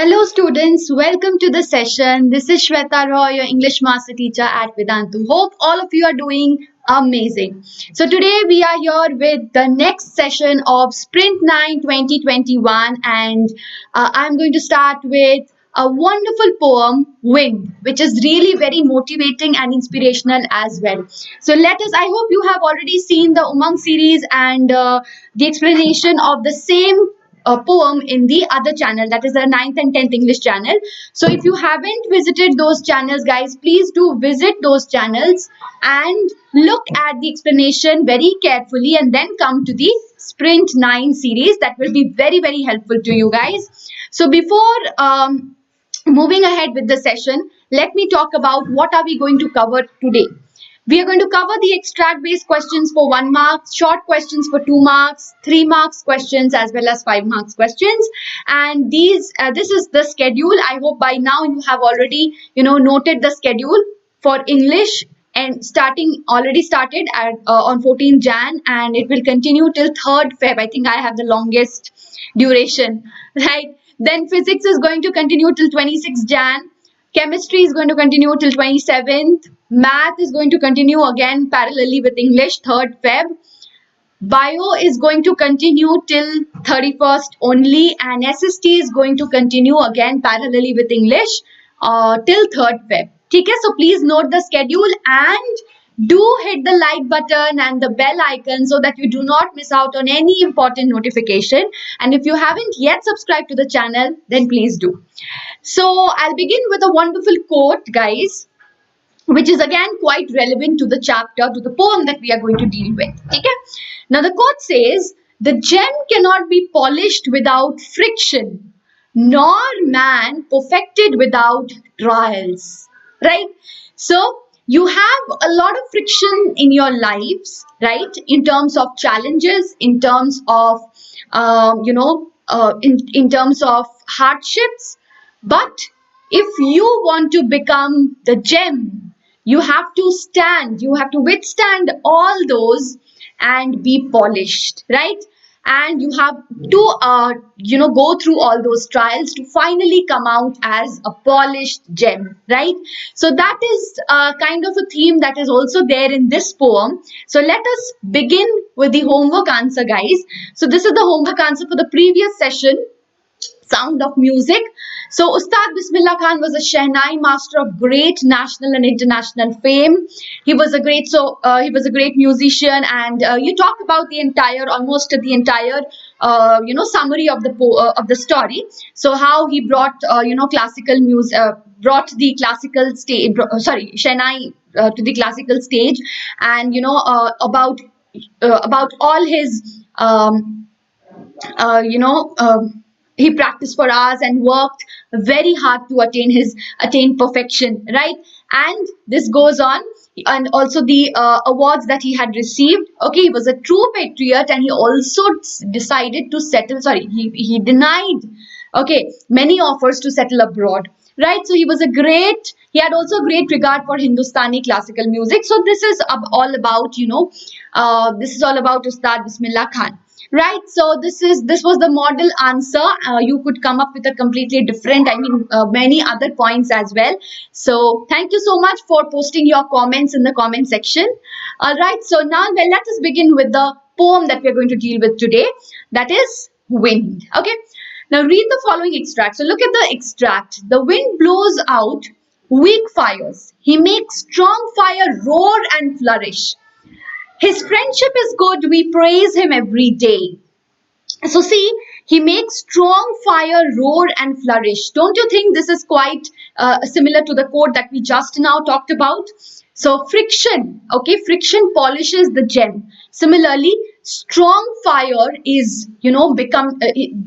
Hello students, welcome to the session. This is Shweta Roy, your English master teacher at Vedantu. Hope all of you are doing amazing. So today we are here with the next session of Sprint 9 2021 and I'm going to start with a wonderful poem, Wind, which is really very motivating and inspirational as well. So I hope you have already seen the Umang series and the explanation of the same poem in the other channel, that is the 9th and 10th English channel. So if you haven't visited those channels, guys, please do visit those channels and look at the explanation very carefully and then come to the Sprint 9 series. That will be very, very helpful to you guys. So before moving ahead with the session, let me talk about what are we going to cover today. We are going to cover the extract based questions for 1 mark, short questions for 2 marks, 3 marks questions as well as 5 marks questions. And this is the schedule. I hope by now you have already noted the schedule for English, and already started at on 14 Jan and it will continue till 3rd Feb. I think I have the longest duration, right? Then physics is going to continue till 26 Jan. Chemistry is going to continue till 27th. Math is going to continue again parallelly with English, 3rd Feb. Bio is going to continue till 31st only, and SST is going to continue again parallelly with English till 3rd Feb. Okay, so please note the schedule and do hit the like button and the bell icon so that you do not miss out on any important notification. And if you haven't yet subscribed to the channel, then please do. So I'll begin with a wonderful quote, guys, which is again quite relevant to the chapter, to the poem that we are going to deal with. Okay? Now the quote says, "The gem cannot be polished without friction, nor man perfected without trials." Right? So you have a lot of friction in your lives, right? In terms of challenges, in terms of in terms of hardships. But if you want to become the gem, you have to withstand all those and be polished, right? And you have to go through all those trials to finally come out as a polished gem, right? So that is kind of a theme that is also there in this poem. So let us begin with the homework answer, guys. So this is the homework answer for the previous session, Sound of Music. So Ustad Bismillah Khan was a Shehnai master of great national and international fame. He was a great musician, and you talk about almost the entire summary of the story. So how he brought classical music, brought the classical stage, Shehnai to the classical stage, and about all his he practiced for hours and worked very hard to attain perfection, right? And this goes on, and also the awards that he had received. Okay, he was a true patriot, and he also decided to settle. He denied many offers to settle abroad, right? So he had also great regard for Hindustani classical music. So this is all about Ustad Bismillah Khan. Right, so this was the model answer. You could come up with a completely different, many other points as well. So thank you so much for posting your comments in the comment section. All right, so now let us begin with the poem that we are going to deal with today. That is Wind. Okay, now read the following extract. So look at the extract. "The wind blows out weak fires. He makes strong fire roar and flourish. His friendship is good, we praise him every day." So see, he makes strong fire roar and flourish. Don't you think this is quite similar to the quote that we just now talked about? So friction polishes the gem. Similarly, strong fire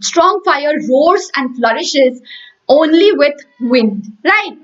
strong fire roars and flourishes only with wind, right?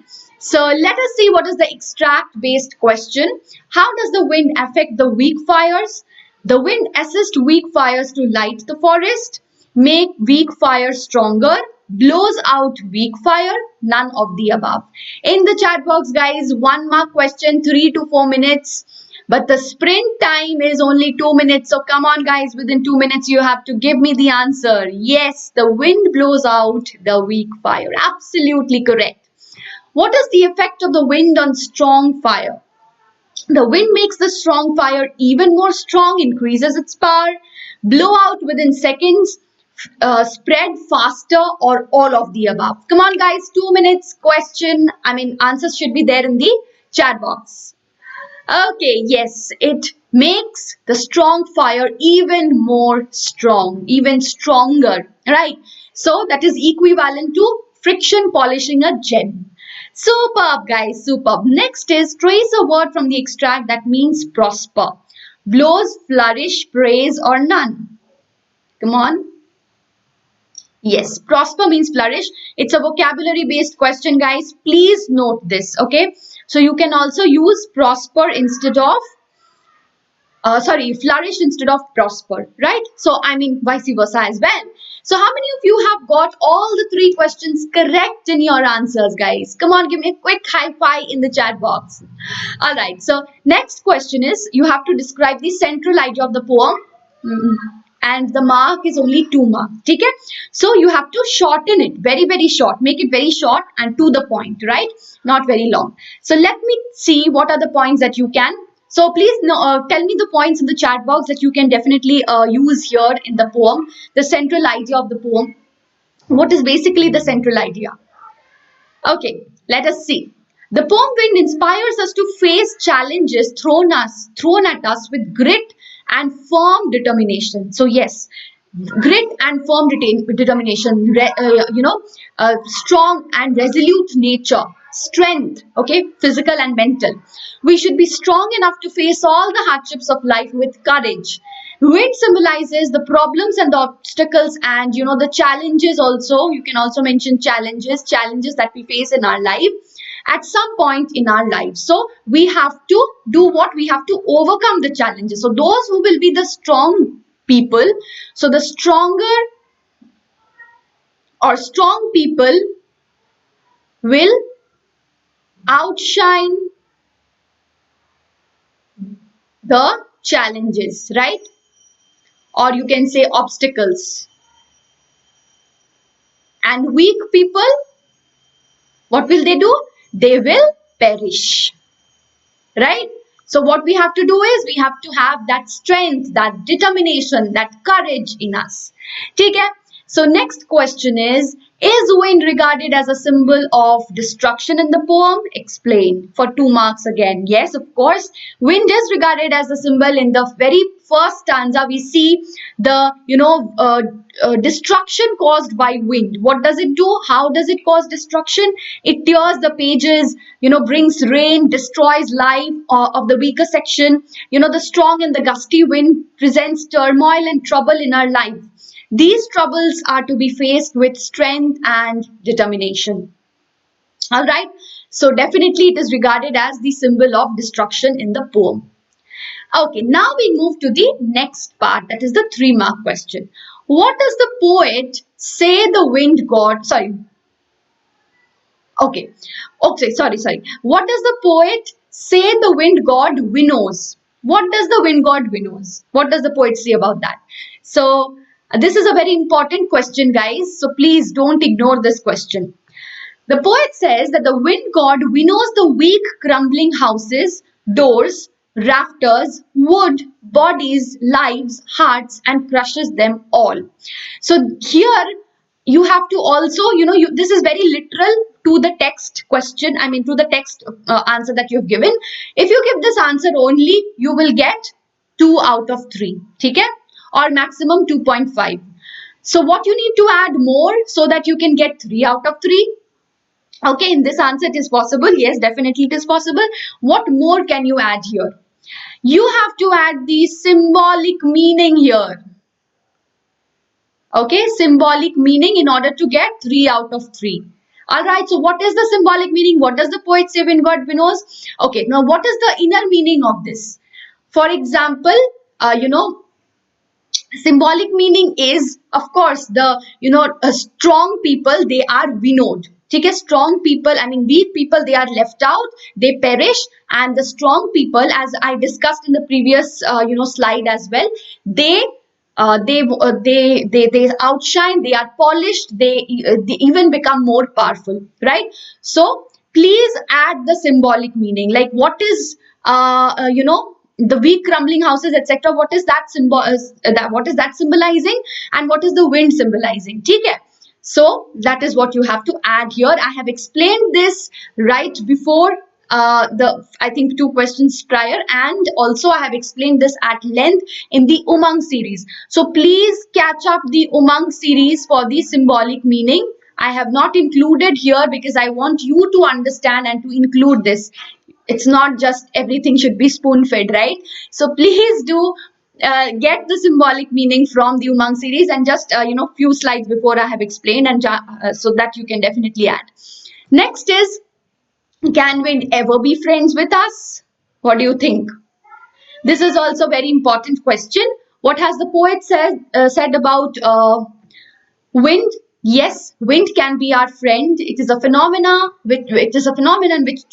So let us see what is the extract based question. How does the wind affect the weak fires? The wind assists weak fires to light the forest, make weak fire stronger, blows out weak fire, none of the above. In the chat box, guys, 1 mark question, 3 to 4 minutes. But the sprint time is only 2 minutes. So come on guys, within 2 minutes you have to give me the answer. Yes, the wind blows out the weak fire. Absolutely correct. What is the effect of the wind on strong fire? The wind makes the strong fire even more strong, increases its power, blow out within seconds, spread faster, or all of the above. Come on guys, 2 minutes answers should be there in the chat box. Okay, yes, it makes the strong fire even more strong, even stronger, right? So that is equivalent to friction polishing a gem. Superb, guys, superb. Next is trace a word from the extract that means prosper. Blows, flourish, praise, or none. Come on. Yes, prosper means flourish. It's a vocabulary based question, guys. Please note this, okay? So you can also use prosper instead of flourish instead of prosper, right? So vice versa as well. So how many of you have got all the 3 questions correct in your answers, guys? Come on, give me a quick high five in the chat box. All right, so next question is you have to describe the central idea of the poem. And the mark is only 2 marks, okay? So you have to shorten it, very short, make it very short and to the point, right? Not very long. So let me see what are the points that you can. So please tell me the points in the chat box that you can definitely use here in the poem, the central idea of the poem. What is basically the central idea? Okay, let us see. The poem Wind inspires us to face challenges thrown at us with grit and firm determination. So yes, grit and firm determination, strong and resolute nature, strength, okay, physical and mental. We should be strong enough to face all the hardships of life with courage. Wind symbolizes the problems and the obstacles and the challenges also. You can also mention challenges that we face in our life at some point in our life. So we have to do what? We have to overcome the challenges. So those who will be the strong people, so the stronger or strong people will outshine the challenges, right? Or you can say obstacles. And weak people, what will they do? They will perish, right? So what we have to do is we have to have that strength, that determination, that courage in us. Okay? So next question is wind regarded as a symbol of destruction in the poem? Explain. For 2 marks again. Yes, of course. Wind is regarded as a symbol. In the very first stanza, we see the, destruction caused by wind. What does it do? How does it cause destruction? It tears the pages, brings rain, destroys life of the weaker section. The strong and the gusty wind presents turmoil and trouble in our life. These troubles are to be faced with strength and determination. All right. So definitely it is regarded as the symbol of destruction in the poem. Okay, now we move to the next part, that is the 3-mark question. What does the poet say the wind god, What does the poet say the wind god winnows? What does the wind god winnows? What does the poet say about that? So this is a very important question, guys. So please don't ignore this question. The poet says that the wind god winnows the weak, crumbling houses, doors, rafters, wood, bodies, lives, hearts, and crushes them all. So here you have to also, this is very literal to the text question, to the text answer that you've given. If you give this answer only, you will get 2 out of 3, okay? Or maximum 2.5. So what you need to add more so that you can get 3 out of 3? Okay, in this answer it is possible. Yes, definitely it is possible. What more can you add here? You have to add the symbolic meaning here. Okay, symbolic meaning in order to get 3 out of 3. Alright, so what is the symbolic meaning? What does the poet say when God winnows? Okay, now what is the inner meaning of this? For example, symbolic meaning is, of course, the strong people, they are winnowed. ठीक है. Strong people, I mean weak people, they are left out, they perish, and the strong people, as I discussed in the previous slide as well, they outshine, they are polished, they even become more powerful, right? So please add the symbolic meaning, like what is the weak crumbling houses, etc. What is that symbol? What is that symbolizing, and what is the wind symbolizing? Okay. So that is what you have to add here. I have explained this right before I think 2 questions prior, and also I have explained this at length in the Umang series. So please catch up the Umang series for the symbolic meaning. I have not included here because I want you to understand and to include this. It's not just everything should be spoon fed, right? So please do get the symbolic meaning from the Umang series, and just few slides before I have explained, and so that you can definitely add. Next is, can wind ever be friends with us? What do you think? This is also a very important question. What has the poet said about wind? Yes, wind can be our friend. It is a phenomenon which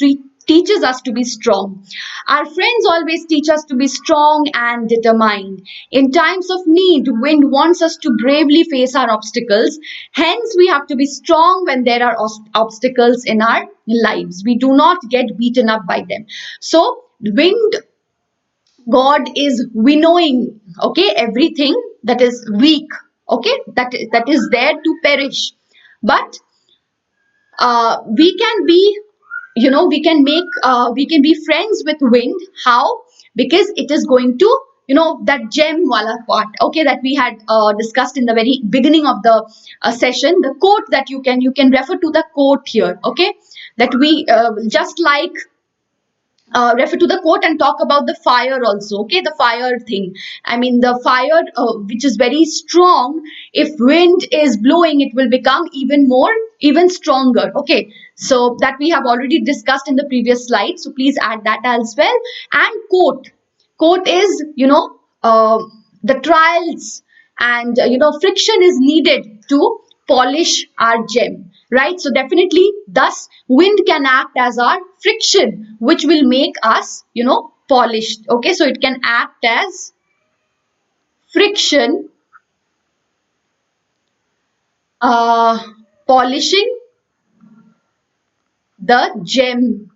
teaches us to be strong. Our friends always teach us to be strong and determined. In times of need, wind wants us to bravely face our obstacles. Hence, we have to be strong when there are obstacles in our lives. We do not get beaten up by them. So, wind God is winnowing, okay, everything that is weak, okay, that is there to perish. But we can be, we can be friends with wind. How? Because it is going to, that gem wala part, okay, that we had discussed in the very beginning of the session. The quote that you can refer to the quote here, okay, that we just like refer to the quote and talk about the fire also, okay, the fire thing. I mean the fire which is very strong, if wind is blowing, it will become even stronger, okay. So that we have already discussed in the previous slide, so please add that as well. And quote is, the trials and friction is needed to polish our gem, right? So definitely, thus wind can act as our friction, which will make us, polished, okay. So it can act as friction, polishing the gem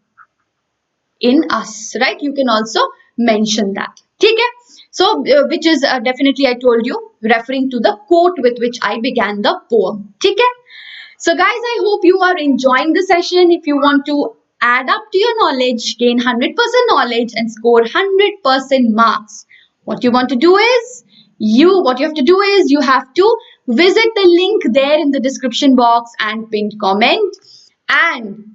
in us, right? You can also mention that, okay. So which is definitely, I told you, referring to the quote with which I began the poem, okay. So guys, I hope you are enjoying the session. If you want to add up to your knowledge, gain 100% knowledge and score 100% marks, what you have to do is you have to visit the link there in the description box and pinned comment, and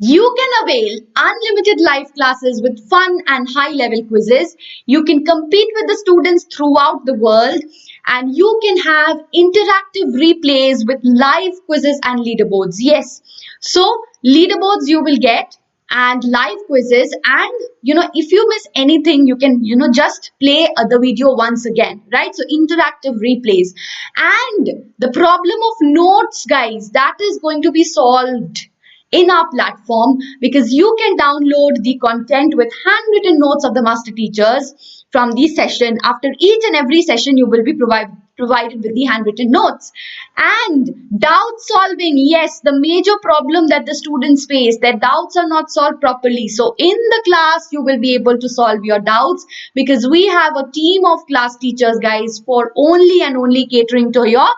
you can avail unlimited live classes with fun and high-level quizzes. You can compete with the students throughout the world, and you can have interactive replays with live quizzes and leaderboards. Yes, so leaderboards you will get, and live quizzes, and if you miss anything, you can just play the video once again, right? So interactive replays, and the problem of notes, guys, that is going to be solved in our platform, because you can download the content with handwritten notes of the master teachers from the session. After each and every session, you will be provided with the handwritten notes. And doubt solving, yes, the major problem that the students face, their doubts are not solved properly. So in the class, you will be able to solve your doubts, because we have a team of class teachers, guys, for only and only catering to your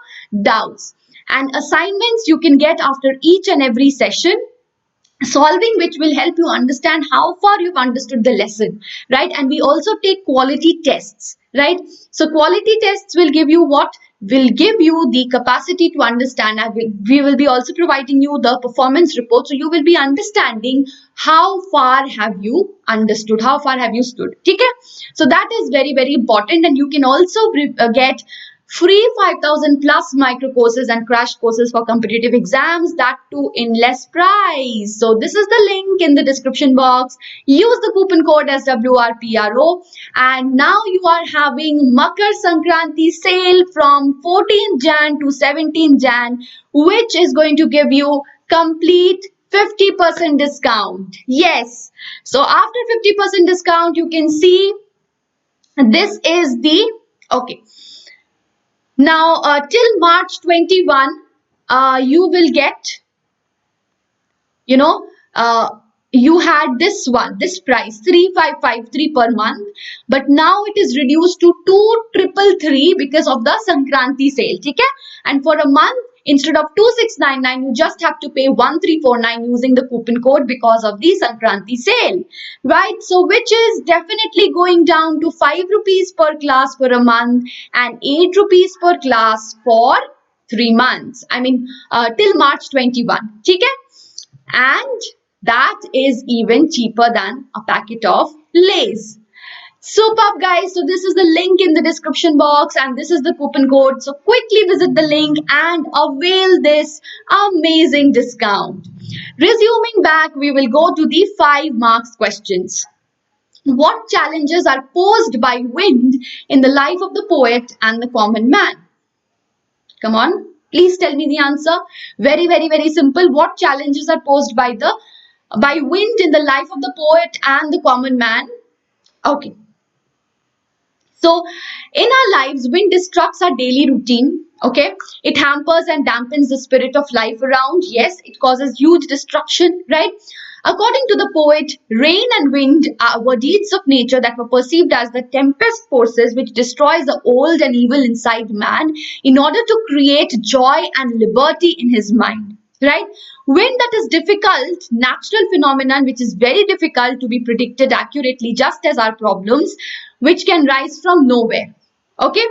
doubts. And assignments you can get after each and every session, solving which will help you understand how far you've understood the lesson, right? And we also take quality tests, right? So quality tests will give you the capacity to understand. We will be also providing you the performance report, so you will be understanding how far have you understood, how far have you stood, okay? So that is very, very important. And you can also get free 5,000 plus micro courses and crash courses for competitive exams, that too in less price. So this is the link in the description box. Use the coupon code SWRPRO, and now you are having Makar Sankranti sale from 14th Jan to 17th Jan, which is going to give you complete 50% discount. Yes, so after 50% discount, you can see this is the okay. Now till March 21, you will get, you know, you had this price 3,553 per month, but now it is reduced to 2,333 because of the Sankranti sale. Okay? And for a month, instead of 2,699, you just have to pay 1,349 using the coupon code because of the Sankranti sale, right? So which is definitely going down to 5 rupees per class for a month and 8 rupees per class for 3 months. I mean till March 21. Okay? And that is even cheaper than a packet of Lay's. Superb, guys. So this is the link in the description box and this is the coupon code. So quickly visit the link and avail this amazing discount. Resuming back, we will go to the 5 marks questions. What challenges are posed by wind in the life of the poet and the common man? Come on, please tell me the answer. Very, very, very simple. What challenges are posed by wind in the life of the poet and the common man? Okay. So, in our lives, wind disrupts our daily routine. Okay, it hampers and dampens the spirit of life around. Yes, it causes huge destruction, right? According to the poet, rain and wind were deeds of nature that were perceived as the tempest forces which destroys the old and evil inside man in order to create joy and liberty in his mind. Right? Wind, that is difficult, natural phenomenon which is very difficult to be predicted accurately, just as our problems, which can rise from nowhere. Okay?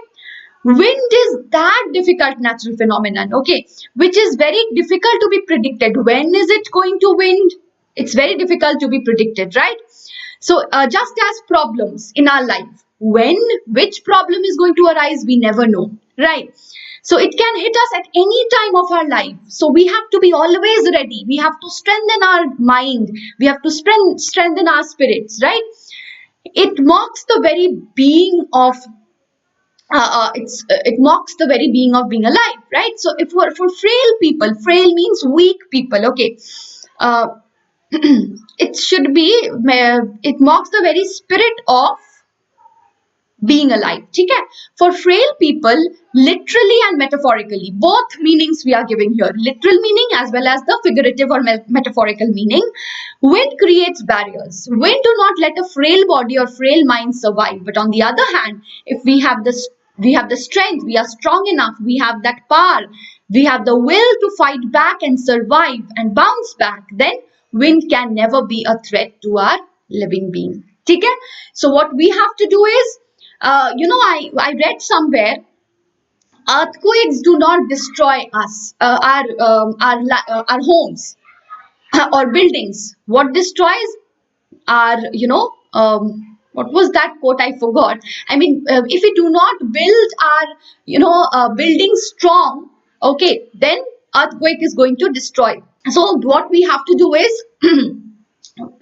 Wind is that difficult natural phenomenon, okay, which is very difficult to be predicted. When is it going to wind? It's very difficult to be predicted, right? So just as problems in our life, which problem is going to arise, we never know, right? So it can hit us at any time of our life. So we have to be always ready. We have to strengthen our mind. We have to strengthen our spirits, right? It mocks the very being of it mocks the very being of being alive, right? So if for frail people, frail means weak people, okay. It mocks the very spirit of being alive. Okay? For frail people, literally and metaphorically, both meanings we are giving here, literal meaning as well as the figurative or metaphorical meaning. Wind creates barriers. Wind do not let a frail body or frail mind survive. But on the other hand, if we have the strength, we are strong enough, we have that power, we have the will to fight back and survive and bounce back, then wind can never be a threat to our living being. Okay? So what we have to do is, I read somewhere, earthquakes do not destroy us, our homes or buildings. What destroys our, what was that quote? I forgot. I mean, if we do not build our, buildings strong, okay, then earthquake is going to destroy. So what we have to do is,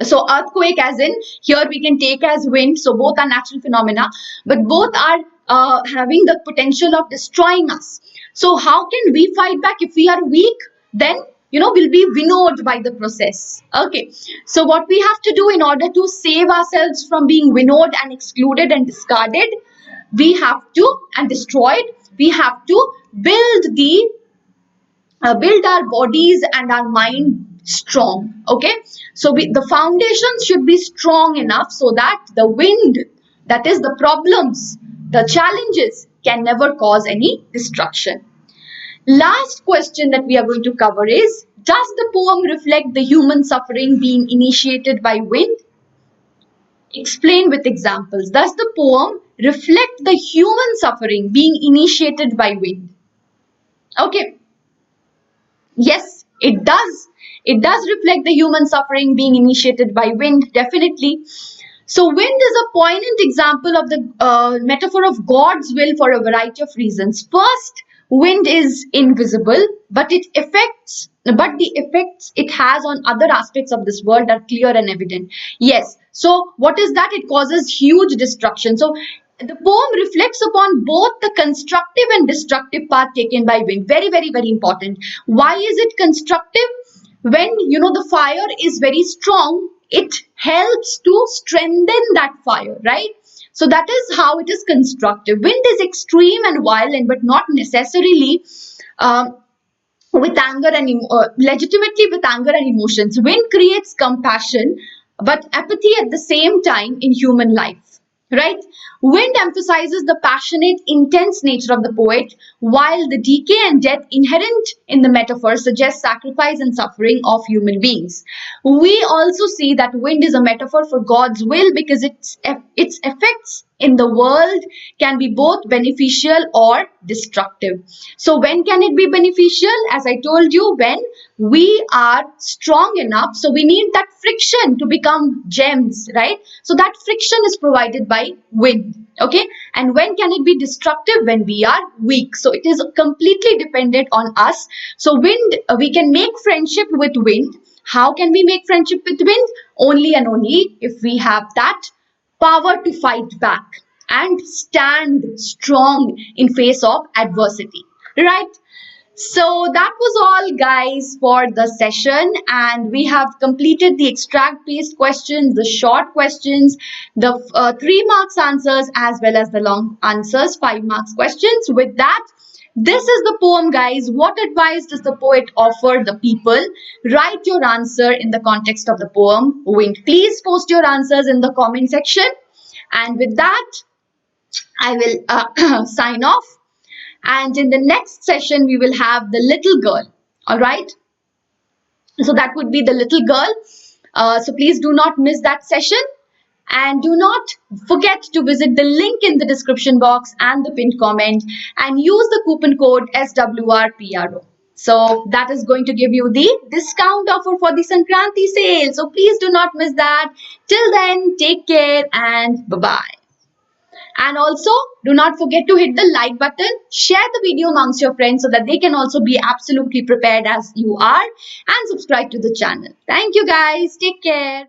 so earthquake as in, here we can take as wind, so both are natural phenomena, but both are having the potential of destroying us. So how can we fight back? If we are weak, then we'll be winnowed by the process. Okay, so what we have to do in order to save ourselves from being winnowed and excluded and discarded, we have to, and destroyed, we have to build our bodies and our mind strong. Okay, so the foundation should be strong enough so that the wind, that is the problems, the challenges, can never cause any destruction. Last question that we are going to cover is, does the poem reflect the human suffering being initiated by wind? Explain with examples. Does the poem reflect the human suffering being initiated by wind? Okay. Yes, it does. It does reflect the human suffering being initiated by wind, definitely. So wind is a poignant example of the metaphor of God's will for a variety of reasons. First, wind is invisible, but the effects it has on other aspects of this world are clear and evident. Yes. So what is that? It causes huge destruction. So the poem reflects upon both the constructive and destructive path taken by wind. Very, very, very important. Why is it constructive? When the fire is very strong, it helps to strengthen that fire, right? So that is how it is constructive. Wind is extreme and violent, but not necessarily with anger and legitimately with anger and emotions. Wind creates compassion but apathy at the same time in human life, right? Wind emphasizes the passionate, intense nature of the poet, while the decay and death inherent in the metaphor suggest sacrifice and suffering of human beings. We also see that wind is a metaphor for God's will because its effects in the world can be both beneficial or destructive. So when can it be beneficial? As I told you, when we are strong enough, so we need that friction to become gems, right? So that friction is provided by wind, okay? And when can it be destructive? When we are weak. So it is completely dependent on us. So wind, we can make friendship with wind. How can we make friendship with wind? Only and only if we have that power to fight back and stand strong in face of adversity, right? So that was all, guys, for the session, and we have completed the extract based questions, the short questions, the 3 marks answers, as well as the long answers, 5 marks questions. With that, this is the poem, guys. What advice does the poet offer the people? Write your answer in the context of the poem. Wind. Please post your answers in the comment section. And with that, I will sign off. And in the next session, we will have the little girl. All right. So that would be the little girl. So please do not miss that session. And do not forget to visit the link in the description box and the pinned comment and use the coupon code SWRPRO. So that is going to give you the discount offer for the Sankranti sale. So please do not miss that. Till then, take care and bye-bye. And also, do not forget to hit the like button, share the video amongst your friends so that they can also be absolutely prepared as you are, and subscribe to the channel. Thank you, guys. Take care.